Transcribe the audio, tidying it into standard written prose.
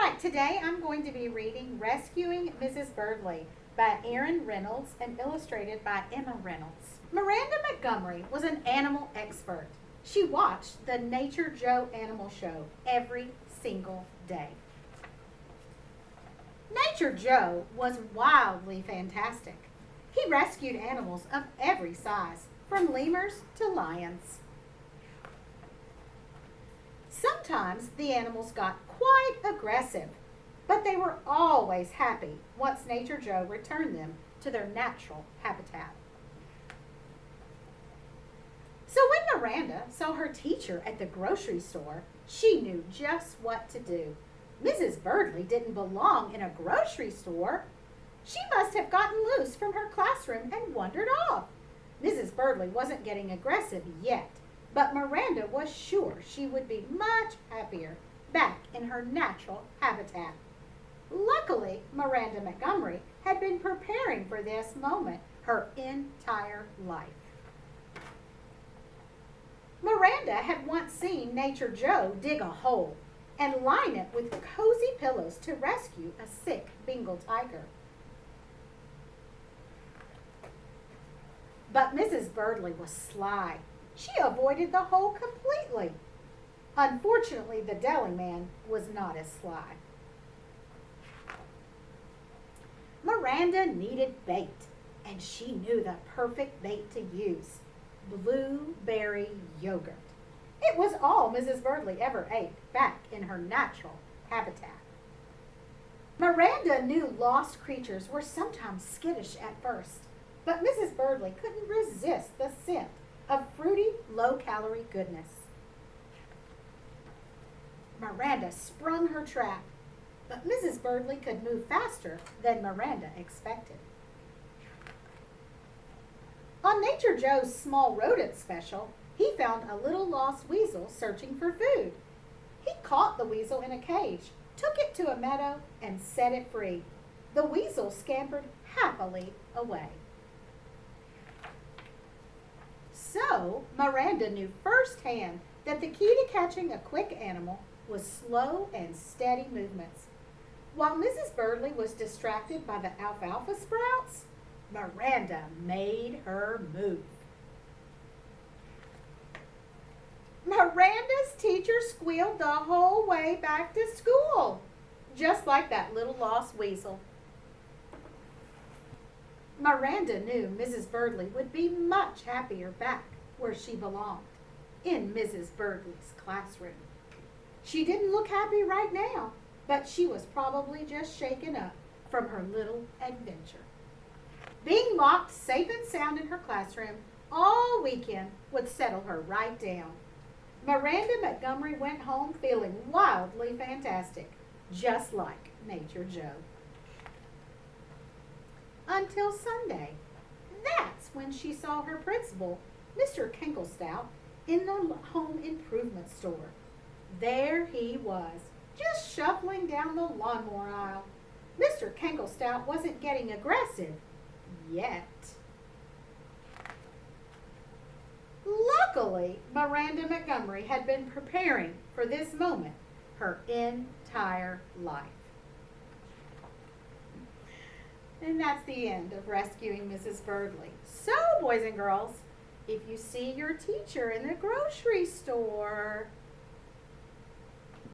right, today I'm going to be reading Rescuing Mrs. Birdley by Aaron Reynolds and illustrated by Emma Reynolds. Miranda Montgomery was an animal expert. She watched the Nature Joe animal show every single day. Nature Joe was wildly fantastic. He rescued animals of every size, from lemurs to lions. Sometimes the animals got quite aggressive, but they were always happy once Nature Joe returned them to their natural habitat. So when Miranda saw her teacher at the grocery store, she knew just what to do. Mrs. Birdley didn't belong in a grocery store. She must have gotten loose from her classroom and wandered off. Mrs. Birdley wasn't getting aggressive yet, but Miranda was sure she would be much happier back in her natural habitat. Luckily, Miranda Montgomery had been preparing for this moment her entire life. Miranda had once seen Nature Joe dig a hole and line it with cozy pillows to rescue a sick Bengal tiger. But Mrs. Birdley was sly. She avoided the hole completely. Unfortunately, the deli man was not as sly. Miranda needed bait, and she knew the perfect bait to use: blueberry yogurt. It was all Mrs. Birdley ever ate back in her natural habitat. Miranda knew lost creatures were sometimes skittish at first, but Mrs. Birdley couldn't resist the scent of fruity, low-calorie goodness. Miranda sprung her trap, but Mrs. Birdley could move faster than Miranda expected. On Nature Joe's small rodent special, he found a little lost weasel searching for food. He caught the weasel in a cage, took it to a meadow, and set it free. The weasel scampered happily away. So, Miranda knew firsthand that the key to catching a quick animal was slow and steady movements. While Mrs. Birdley was distracted by the alfalfa sprouts, Miranda made her move. Miranda's teacher squealed the whole way back to school, just like that little lost weasel. Miranda knew Mrs. Birdley would be much happier back where she belonged, in Mrs. Birdley's classroom. She didn't look happy right now, but she was probably just shaken up from her little adventure. Being locked safe and sound in her classroom all weekend would settle her right down. Miranda Montgomery went home feeling wildly fantastic, just like Nature Joe. Until Sunday. That's when she saw her principal, Mr. Kinklestout, in the home improvement store. There he was, just shuffling down the lawnmower aisle. Mr. Kinklestout wasn't getting aggressive yet. Luckily, Miranda Montgomery had been preparing for this moment her entire life. And that's the end of Rescuing Mrs. Birdley. So, boys and girls, if you see your teacher in the grocery store,